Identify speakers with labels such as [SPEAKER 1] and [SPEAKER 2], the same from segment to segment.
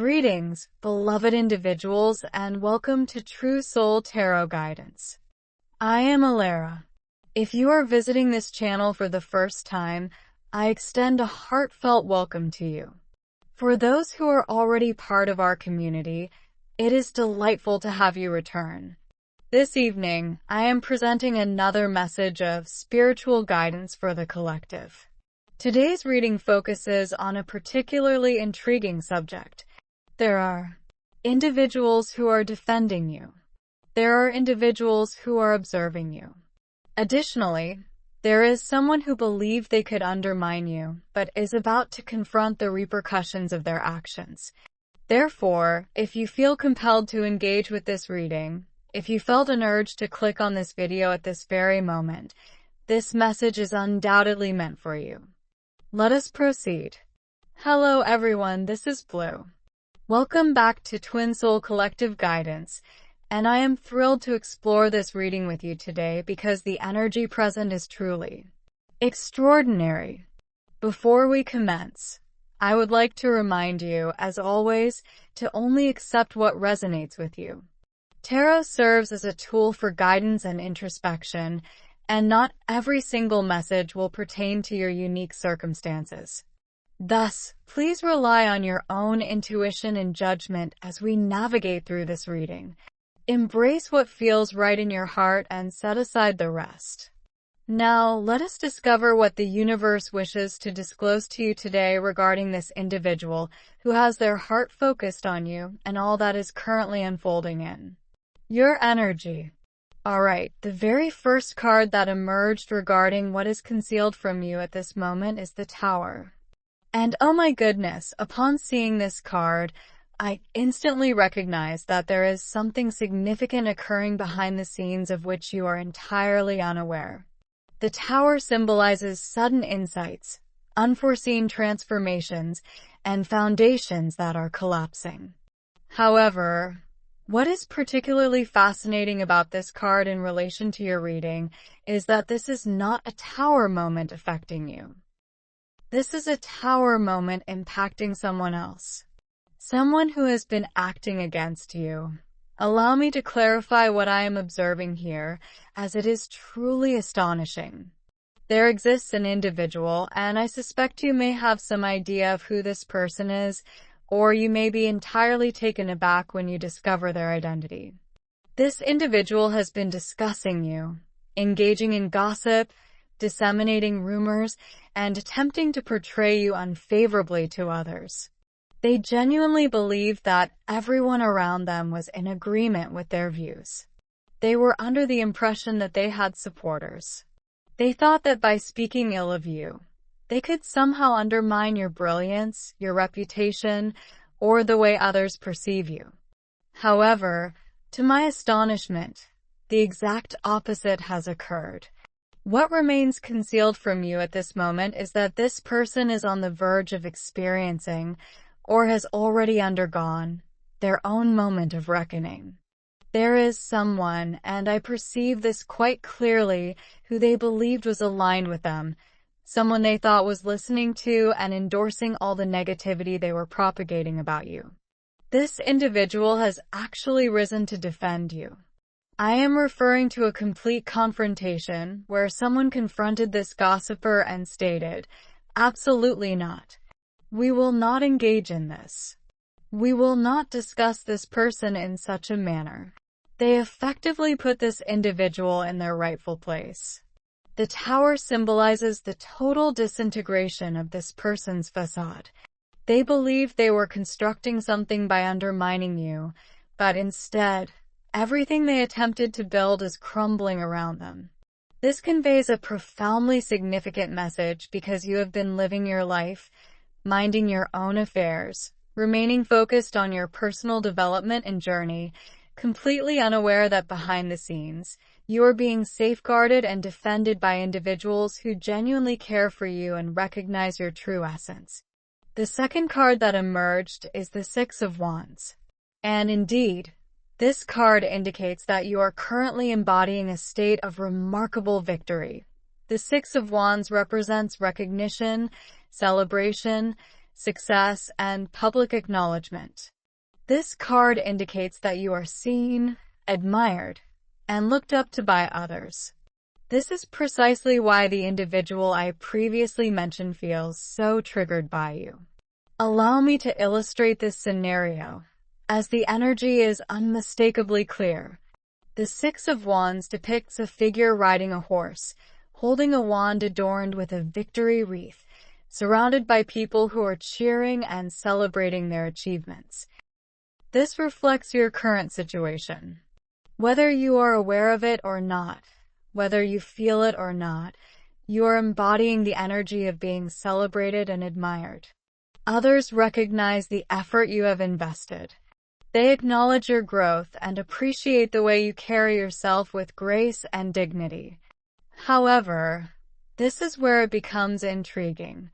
[SPEAKER 1] Greetings, beloved individuals, and welcome to True Soul Tarot Guidance. I am Alara. If you are visiting this channel for the first time, I extend a heartfelt welcome to you. For those who are already part of our community, it is delightful to have you return. This evening, I am presenting another message of spiritual guidance for the collective. Today's reading focuses on a particularly intriguing subject. There are individuals who are defending you. There are individuals who are observing you. Additionally, there is someone who believed they could undermine you, but is about to confront the repercussions of their actions. Therefore, if you feel compelled to engage with this reading, if you felt an urge to click on this video at this very moment, this message is undoubtedly meant for you. Let us proceed. Hello everyone, this is Blue. Welcome back to Twin Soul Collective Guidance, and I am thrilled to explore this reading with you today because the energy present is truly extraordinary. Before we commence, I would like to remind you, as always, to only accept what resonates with you. Tarot serves as a tool for guidance and introspection, and not every single message will pertain to your unique circumstances. Thus, please rely on your own intuition and judgment as we navigate through this reading. Embrace what feels right in your heart and set aside the rest. Now, let us discover what the universe wishes to disclose to you today regarding this individual who has their heart focused on you and all that is currently unfolding in your energy. Alright, the very first card that emerged regarding what is concealed from you at this moment is the Tower. And oh my goodness, upon seeing this card, I instantly recognized that there is something significant occurring behind the scenes of which you are entirely unaware. The Tower symbolizes sudden insights, unforeseen transformations, and foundations that are collapsing. However, what is particularly fascinating about this card in relation to your reading is that this is not a Tower moment affecting you. This is a Tower moment impacting someone else. Someone who has been acting against you. Allow me to clarify what I am observing here, as it is truly astonishing. There exists an individual, and I suspect you may have some idea of who this person is, or you may be entirely taken aback when you discover their identity. This individual has been discussing you, engaging in gossip, disseminating rumors, and attempting to portray you unfavorably to others. They genuinely believed that everyone around them was in agreement with their views. They were under the impression that they had supporters. They thought that by speaking ill of you, they could somehow undermine your brilliance, your reputation, or the way others perceive you. However, to my astonishment, the exact opposite has occurred. What remains concealed from you at this moment is that this person is on the verge of experiencing, or has already undergone, their own moment of reckoning. There is someone, and I perceive this quite clearly, who they believed was aligned with them, someone they thought was listening to and endorsing all the negativity they were propagating about you. This individual has actually risen to defend you. I am referring to a complete confrontation where someone confronted this gossiper and stated, "Absolutely not. We will not engage in this. We will not discuss this person in such a manner." They effectively put this individual in their rightful place. The Tower symbolizes the total disintegration of this person's facade. They believed they were constructing something by undermining you, but instead, everything they attempted to build is crumbling around them. This conveys a profoundly significant message because you have been living your life, minding your own affairs, remaining focused on your personal development and journey, completely unaware that behind the scenes, you are being safeguarded and defended by individuals who genuinely care for you and recognize your true essence. The second card that emerged is the Six of Wands. And indeed, this card indicates that you are currently embodying a state of remarkable victory. The Six of Wands represents recognition, celebration, success, and public acknowledgement. This card indicates that you are seen, admired, and looked up to by others. This is precisely why the individual I previously mentioned feels so triggered by you. Allow me to illustrate this scenario, as the energy is unmistakably clear. The Six of Wands depicts a figure riding a horse, holding a wand adorned with a victory wreath, surrounded by people who are cheering and celebrating their achievements. This reflects your current situation. Whether you are aware of it or not, whether you feel it or not, you are embodying the energy of being celebrated and admired. Others recognize the effort you have invested. They acknowledge your growth and appreciate the way you carry yourself with grace and dignity. However, this is where it becomes intriguing.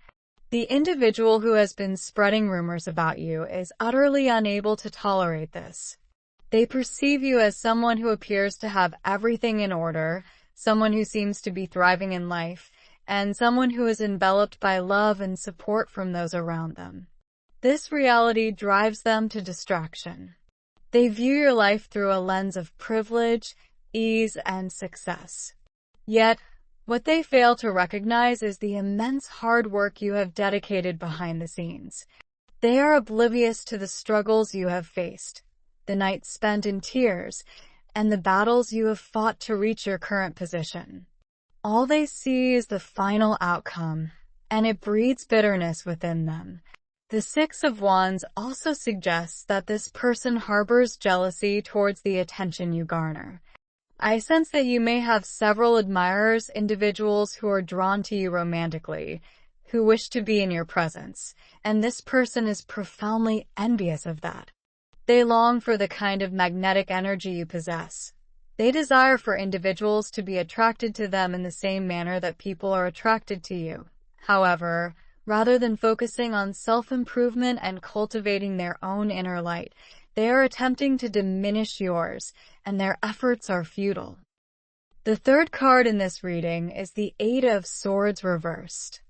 [SPEAKER 1] The individual who has been spreading rumors about you is utterly unable to tolerate this. They perceive you as someone who appears to have everything in order, someone who seems to be thriving in life, and someone who is enveloped by love and support from those around them. This reality drives them to distraction. They view your life through a lens of privilege, ease, and success. Yet, what they fail to recognize is the immense hard work you have dedicated behind the scenes. They are oblivious to the struggles you have faced, the nights spent in tears, and the battles you have fought to reach your current position. All they see is the final outcome, and it breeds bitterness within them. The Six of Wands also suggests that this person harbors jealousy towards the attention you garner. I sense that you may have several admirers, individuals who are drawn to you romantically, who wish to be in your presence, and this person is profoundly envious of that. They long for the kind of magnetic energy you possess. They desire for individuals to be attracted to them in the same manner that people are attracted to you. However, rather than focusing on self-improvement and cultivating their own inner light, they are attempting to diminish yours, and their efforts are futile. The third card in this reading is the Eight of Swords reversed.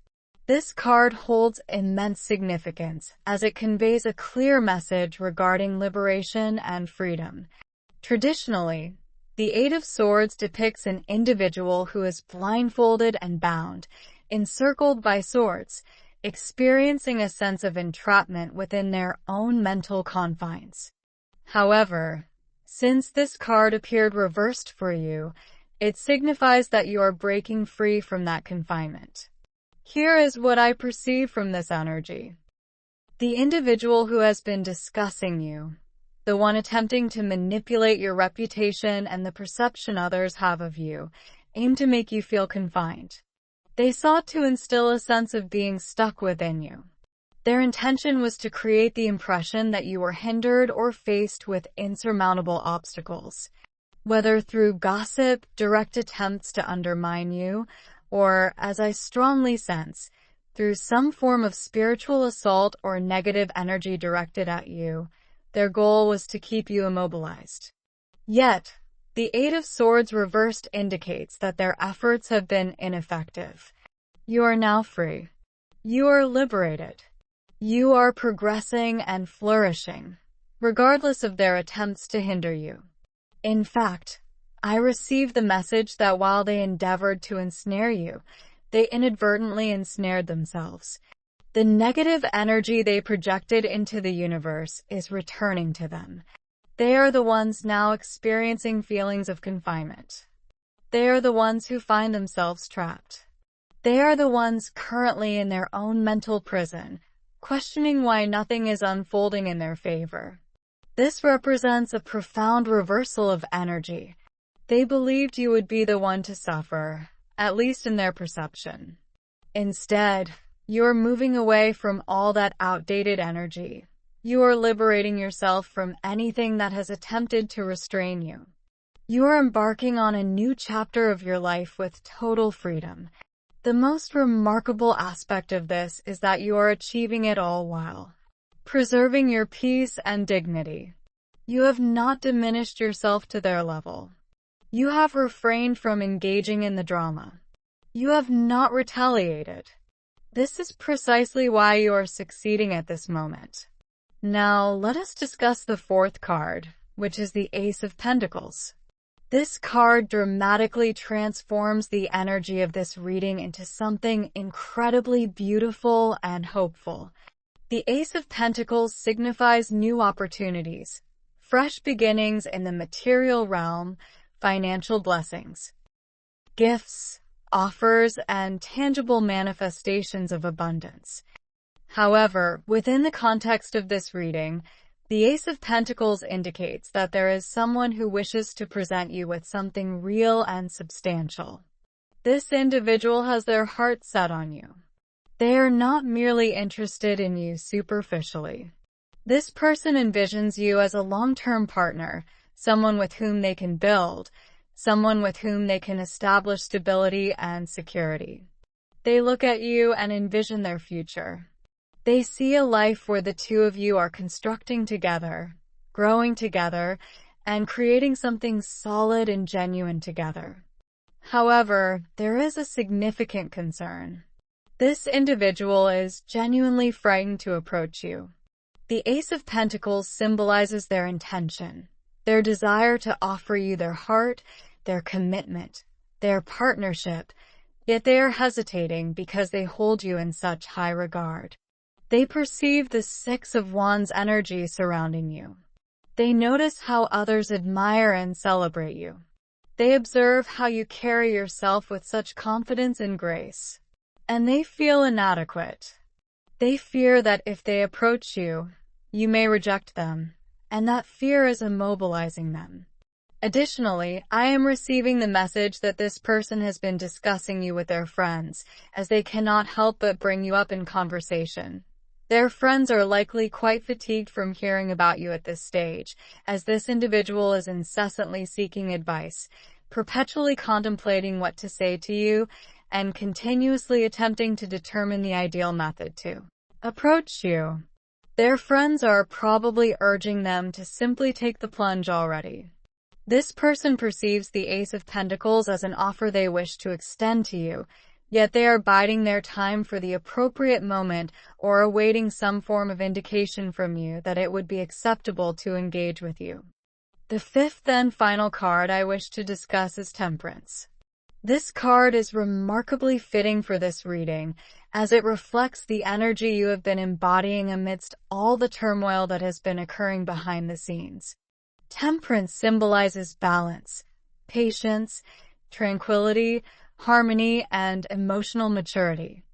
[SPEAKER 1] This card holds immense significance as it conveys a clear message regarding liberation and freedom. Traditionally, the Eight of Swords depicts an individual who is blindfolded and bound, encircled by swords, experiencing a sense of entrapment within their own mental confines. However, since this card appeared reversed for you, it signifies that you are breaking free from that confinement. Here is what I perceive from this energy. The individual who has been discussing you, the one attempting to manipulate your reputation and the perception others have of you, aim to make you feel confined. They sought to instill a sense of being stuck within you. Their intention was to create the impression that you were hindered or faced with insurmountable obstacles. Whether through gossip, direct attempts to undermine you, or, as I strongly sense, through some form of spiritual assault or negative energy directed at you, their goal was to keep you immobilized. Yet, the Eight of Swords reversed indicates that their efforts have been ineffective. You are now free. You are liberated. You are progressing and flourishing, regardless of their attempts to hinder you. In fact, I received the message that while they endeavored to ensnare you, they inadvertently ensnared themselves. The negative energy they projected into the universe is returning to them. They are the ones now experiencing feelings of confinement. They are the ones who find themselves trapped. They are the ones currently in their own mental prison, questioning why nothing is unfolding in their favor. This represents a profound reversal of energy. They believed you would be the one to suffer, at least in their perception. Instead, you are moving away from all that outdated energy. You are liberating yourself from anything that has attempted to restrain you. You are embarking on a new chapter of your life with total freedom. The most remarkable aspect of this is that you are achieving it all while preserving your peace and dignity. You have not diminished yourself to their level. You have refrained from engaging in the drama. You have not retaliated. This is precisely why you are succeeding at this moment. Now, let us discuss the fourth card, which is the Ace of Pentacles. This card dramatically transforms the energy of this reading into something incredibly beautiful and hopeful. The Ace of Pentacles signifies new opportunities, fresh beginnings in the material realm, financial blessings, gifts, offers, and tangible manifestations of abundance. However, within the context of this reading, the Ace of Pentacles indicates that there is someone who wishes to present you with something real and substantial. This individual has their heart set on you. They are not merely interested in you superficially. This person envisions you as a long-term partner, someone with whom they can build, someone with whom they can establish stability and security. They look at you and envision their future. They see a life where the two of you are constructing together, growing together, and creating something solid and genuine together. However, there is a significant concern. This individual is genuinely frightened to approach you. The Ace of Pentacles symbolizes their intention, their desire to offer you their heart, their commitment, their partnership, yet they are hesitating because they hold you in such high regard. They perceive the Six of Wands energy surrounding you. They notice how others admire and celebrate you. They observe how you carry yourself with such confidence and grace. And they feel inadequate. They fear that if they approach you, you may reject them, and that fear is immobilizing them. Additionally, I am receiving the message that this person has been discussing you with their friends, as they cannot help but bring you up in conversation. Their friends are likely quite fatigued from hearing about you at this stage, as this individual is incessantly seeking advice, perpetually contemplating what to say to you, and continuously attempting to determine the ideal method to approach you. Their friends are probably urging them to simply take the plunge already. This person perceives the Ace of Pentacles as an offer they wish to extend to you, yet they are biding their time for the appropriate moment or awaiting some form of indication from you that it would be acceptable to engage with you. The fifth and final card I wish to discuss is Temperance. This card is remarkably fitting for this reading, as it reflects the energy you have been embodying amidst all the turmoil that has been occurring behind the scenes. Temperance symbolizes balance, patience, tranquility, harmony, and emotional maturity.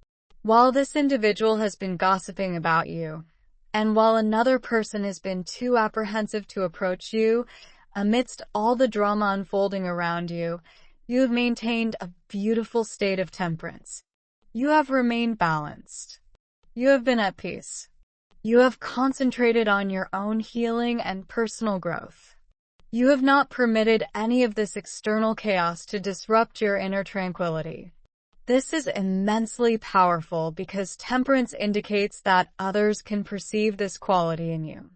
[SPEAKER 1] While this individual has been gossiping about you, and while another person has been too apprehensive to approach you, amidst all the drama unfolding around you, you have maintained a beautiful state of temperance. You have remained balanced. You have been at peace. You have concentrated on your own healing and personal growth. You have not permitted any of this external chaos to disrupt your inner tranquility. This is immensely powerful because temperance indicates that others can perceive this quality in you.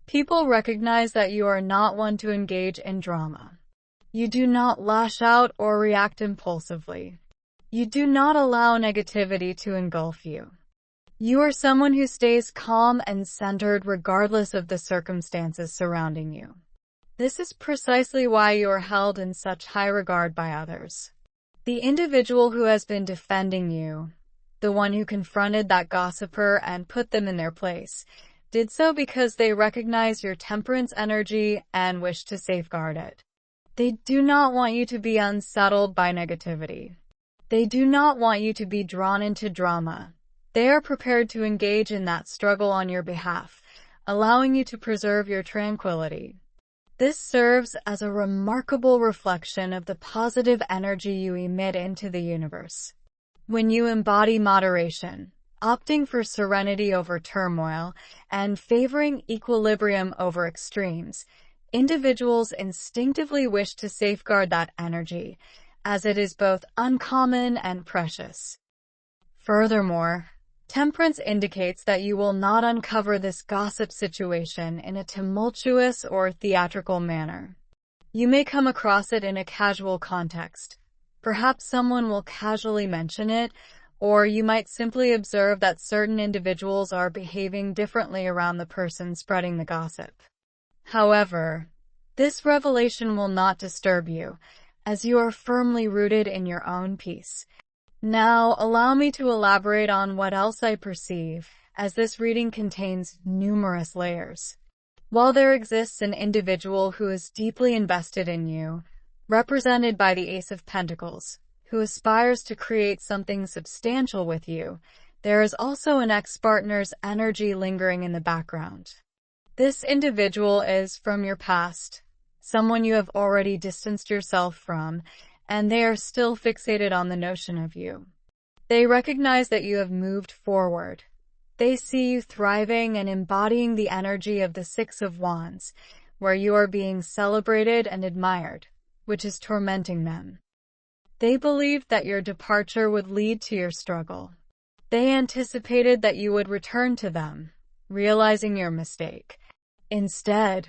[SPEAKER 1] People recognize that you are not one to engage in drama. You do not lash out or react impulsively. You do not allow negativity to engulf you. You are someone who stays calm and centered regardless of the circumstances surrounding you. This is precisely why you are held in such high regard by others. The individual who has been defending you, the one who confronted that gossiper and put them in their place, did so because they recognize your temperance energy and wish to safeguard it. They do not want you to be unsettled by negativity. They do not want you to be drawn into drama. They are prepared to engage in that struggle on your behalf, allowing you to preserve your tranquility. This serves as a remarkable reflection of the positive energy you emit into the universe. When you embody moderation, opting for serenity over turmoil, and favoring equilibrium over extremes, individuals instinctively wish to safeguard that energy, as it is both uncommon and precious. Furthermore, temperance indicates that you will not uncover this gossip situation in a tumultuous or theatrical manner. You may come across it in a casual context. Perhaps someone will casually mention it, Or you might simply observe that certain individuals are behaving differently around the person spreading the gossip. However, this revelation will not disturb you, as you are firmly rooted in your own peace. Now, allow me to elaborate on what else I perceive, as this reading contains numerous layers. While there exists an individual who is deeply invested in you, represented by the Ace of Pentacles, who aspires to create something substantial with you, there is also an ex-partner's energy lingering in the background. This individual is from your past, someone you have already distanced yourself from, and they are still fixated on the notion of you. They recognize that you have moved forward. They see you thriving and embodying the energy of the Six of Wands, where you are being celebrated and admired, which is tormenting them. They believed that your departure would lead to your struggle. They anticipated that you would return to them, realizing your mistake. Instead,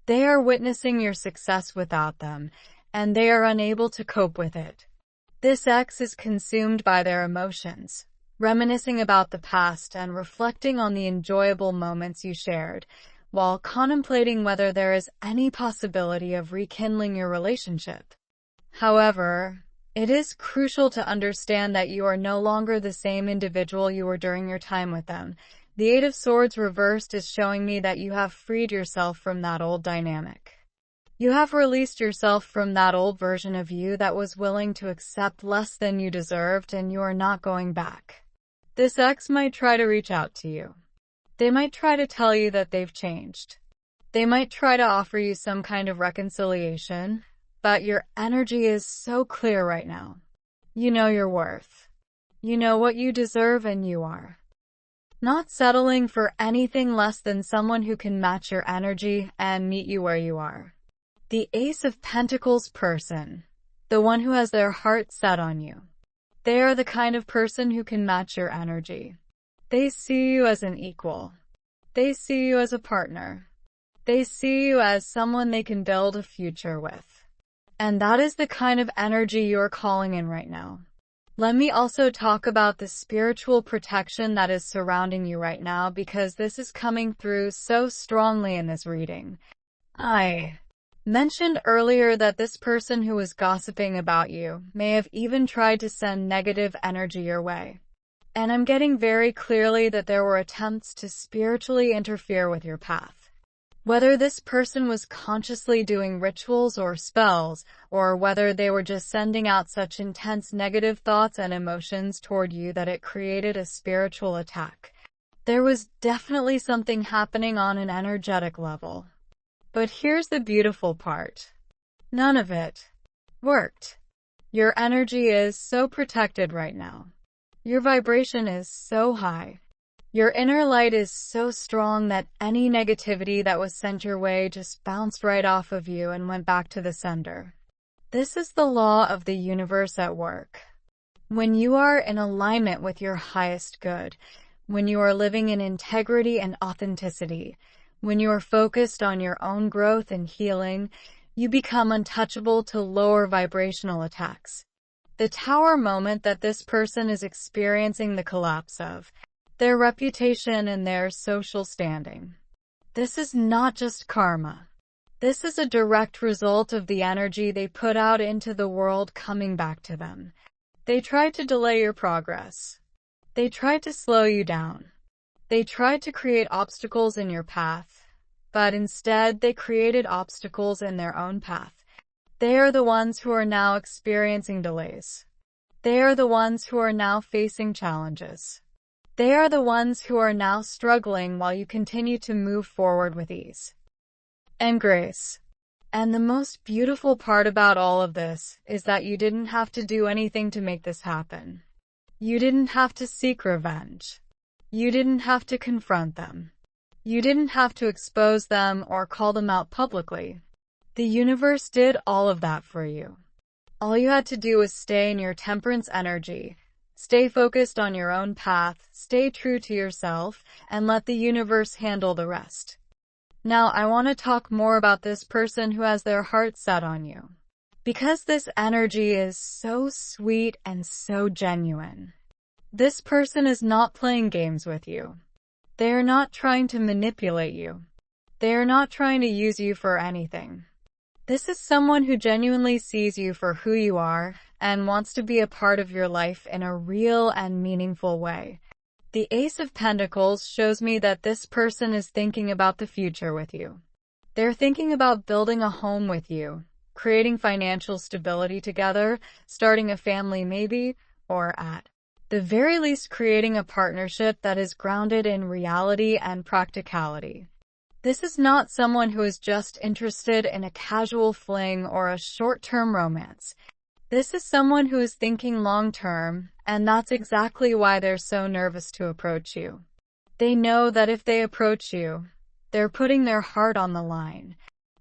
[SPEAKER 1] they are witnessing your success without them, and they are unable to cope with it. This ex is consumed by their emotions, reminiscing about the past and reflecting on the enjoyable moments you shared, while contemplating whether there is any possibility of rekindling your relationship. However, it is crucial to understand that you are no longer the same individual you were during your time with them. The Eight of Swords reversed is showing me that you have freed yourself from that old dynamic. You have released yourself from that old version of you that was willing to accept less than you deserved, and you are not going back. This ex might try to reach out to you. They might try to tell you that they've changed. They might try to offer you some kind of reconciliation, but your energy is so clear right now. You know your worth. You know what you deserve, and you are not settling for anything less than someone who can match your energy and meet you where you are. The Ace of Pentacles person, the one who has their heart set on you. They are the kind of person who can match your energy. They see you as an equal. They see you as a partner. They see you as someone they can build a future with. And that is the kind of energy you're calling in right now. Let me also talk about the spiritual protection that is surrounding you right now, because this is coming through so strongly in this reading. I mentioned earlier that this person who was gossiping about you may have even tried to send negative energy your way. And I'm getting very clearly that there were attempts to spiritually interfere with your path. Whether this person was consciously doing rituals or spells, or whether they were just sending out such intense negative thoughts and emotions toward you that it created a spiritual attack, there was definitely something happening on an energetic level. But here's the beautiful part. None of it worked. Your energy is so protected right now. Your vibration is so high. Your inner light is so strong that any negativity that was sent your way just bounced right off of you and went back to the sender. This is the law of the universe at work. When you are in alignment with your highest good, when you are living in integrity and authenticity, when you are focused on your own growth and healing, you become untouchable to lower vibrational attacks. The tower moment that this person is experiencing the collapse of, their reputation and their social standing. This is not just karma. This is a direct result of the energy they put out into the world coming back to them. They tried to delay your progress. They tried to slow you down. They tried to create obstacles in your path, but instead they created obstacles in their own path. They are the ones who are now experiencing delays. They are the ones who are now facing challenges. They are the ones who are now struggling while you continue to move forward with ease and grace. And the most beautiful part about all of this is that you didn't have to do anything to make this happen. You didn't have to seek revenge. You didn't have to confront them. You didn't have to expose them or call them out publicly. The universe did all of that for you. All you had to do was stay in your temperance energy. Stay focused on your own path, stay true to yourself, and let the universe handle the rest. Now, I want to talk more about this person who has their heart set on you. Because this energy is so sweet and so genuine. This person is not playing games with you. They are not trying to manipulate you. They are not trying to use you for anything. This is someone who genuinely sees you for who you are and wants to be a part of your life in a real and meaningful way. The Ace of Pentacles shows me that this person is thinking about the future with you. They're thinking about building a home with you, creating financial stability together, starting a family maybe, or at the very least creating a partnership that is grounded in reality and practicality. This is not someone who is just interested in a casual fling or a short-term romance. This is someone who is thinking long-term, and that's exactly why they're so nervous to approach you. They know that if they approach you, they're putting their heart on the line.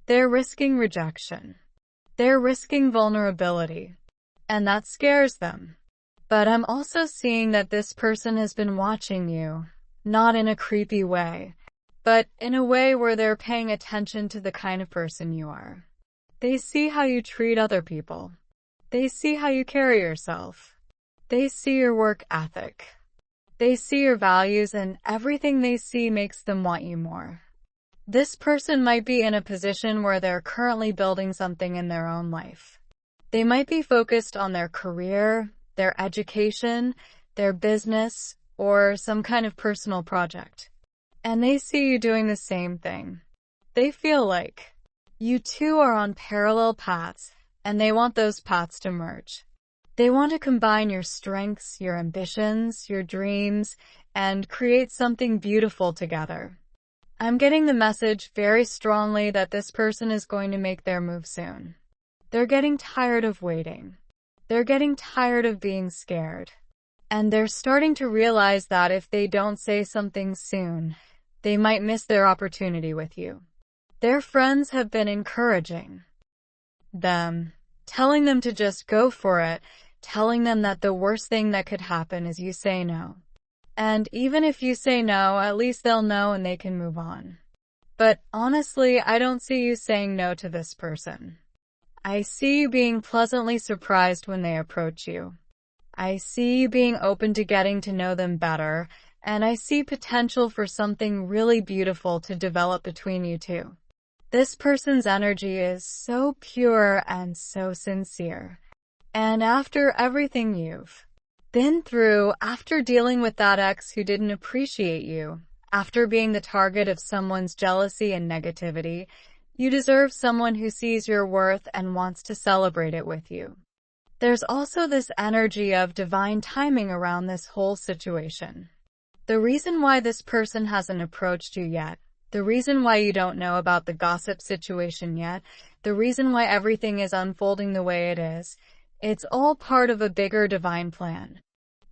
[SPEAKER 1] They're risking rejection. They're risking vulnerability. And that scares them. But I'm also seeing that this person has been watching you, not in a creepy way, but in a way where they're paying attention to the kind of person you are. They see how you treat other people. They see how you carry yourself. They see your work ethic. They see your values, and everything they see makes them want you more. This person might be in a position where they're currently building something in their own life. They might be focused on their career, their education, their business, or some kind of personal project. And they see you doing the same thing. They feel like you two are on parallel paths, and they want those paths to merge. They want to combine your strengths, your ambitions, your dreams, and create something beautiful together. I'm getting the message very strongly that this person is going to make their move soon. They're getting tired of waiting. They're getting tired of being scared. And they're starting to realize that if they don't say something soon, they might miss their opportunity with you. Their friends have been encouraging them, telling them to just go for it, telling them that the worst thing that could happen is you say no. And even if you say no, at least they'll know and they can move on. But honestly, I don't see you saying no to this person. I see you being pleasantly surprised when they approach you. I see you being open to getting to know them better, and I see potential for something really beautiful to develop between you two. This person's energy is so pure and so sincere. And after everything you've been through, after dealing with that ex who didn't appreciate you, after being the target of someone's jealousy and negativity, you deserve someone who sees your worth and wants to celebrate it with you. There's also this energy of divine timing around this whole situation. The reason why this person hasn't approached you yet, the reason why you don't know about the gossip situation yet, the reason why everything is unfolding the way it is, it's all part of a bigger divine plan.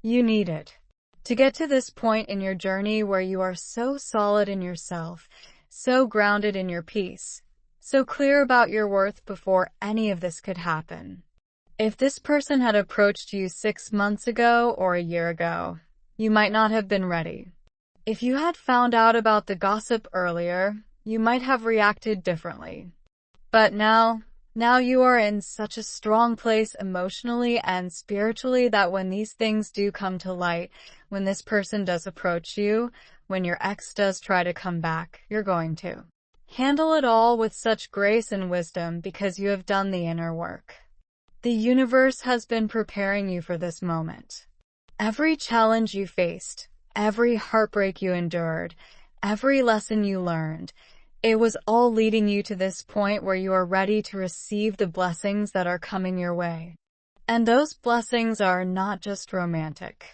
[SPEAKER 1] You need it to get to this point in your journey where you are so solid in yourself, so grounded in your peace, so clear about your worth before any of this could happen. If this person had approached you 6 months ago or a year ago, you might not have been ready. If you had found out about the gossip earlier, you might have reacted differently. But now you are in such a strong place emotionally and spiritually that when these things do come to light, when this person does approach you, when your ex does try to come back, you're going to handle it all with such grace and wisdom because you have done the inner work. The universe has been preparing you for this moment. Every challenge you faced, every heartbreak you endured, every lesson you learned, it was all leading you to this point where you are ready to receive the blessings that are coming your way. And those blessings are not just romantic.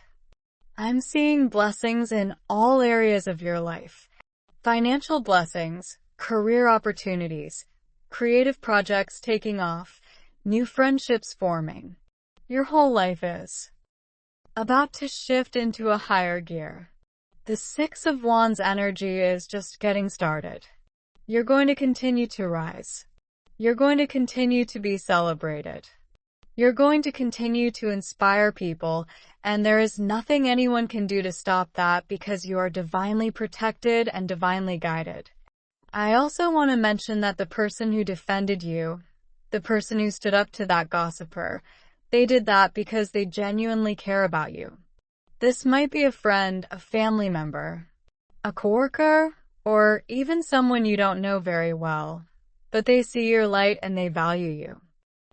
[SPEAKER 1] I'm seeing blessings in all areas of your life. Financial blessings, career opportunities, creative projects taking off, new friendships forming. Your whole life is about to shift into a higher gear. The Six of Wands energy is just getting started. You're going to continue to rise. You're going to continue to be celebrated. You're going to continue to inspire people, and there is nothing anyone can do to stop that because you are divinely protected and divinely guided. I also want to mention that the person who defended you, the person who stood up to that gossiper, they did that because they genuinely care about you. This might be a friend, a family member, a coworker, or even someone you don't know very well, but they see your light and they value you.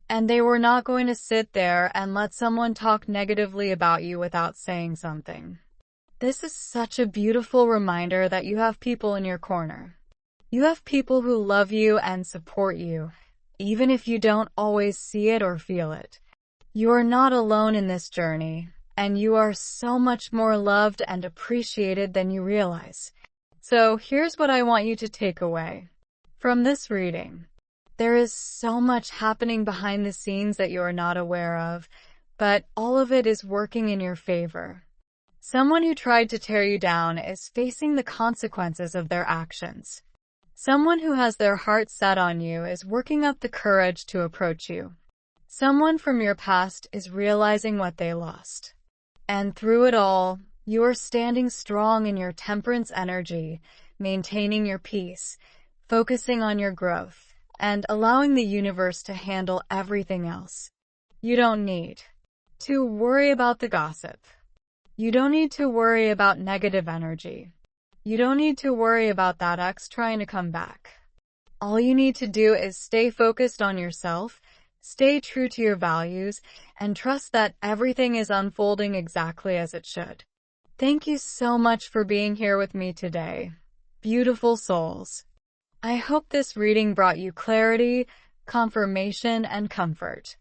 [SPEAKER 1] And they were not going to sit there and let someone talk negatively about you without saying something. This is such a beautiful reminder that you have people in your corner. You have people who love you and support you, even if you don't always see it or feel it. You are not alone in this journey, and you are so much more loved and appreciated than you realize. So here's what I want you to take away from this reading. There is so much happening behind the scenes that you are not aware of, but all of it is working in your favor. Someone who tried to tear you down is facing the consequences of their actions. Someone who has their heart set on you is working up the courage to approach you. Someone from your past is realizing what they lost. And through it all, you are standing strong in your temperance energy, maintaining your peace, focusing on your growth, and allowing the universe to handle everything else. You don't need to worry about the gossip. You don't need to worry about negative energy. You don't need to worry about that ex trying to come back. All you need to do is stay focused on yourself, stay true to your values, and trust that everything is unfolding exactly as it should. Thank you so much for being here with me today, beautiful souls. I hope this reading brought you clarity, confirmation, and comfort.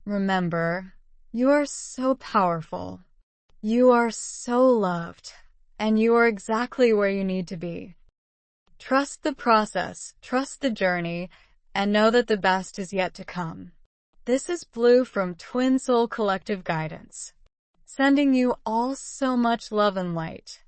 [SPEAKER 1] Remember, you are so powerful. You are so loved, and you are exactly where you need to be. Trust the process, trust the journey, and know that the best is yet to come. This is Blue from Twin Soul Collective Guidance, sending you all so much love and light.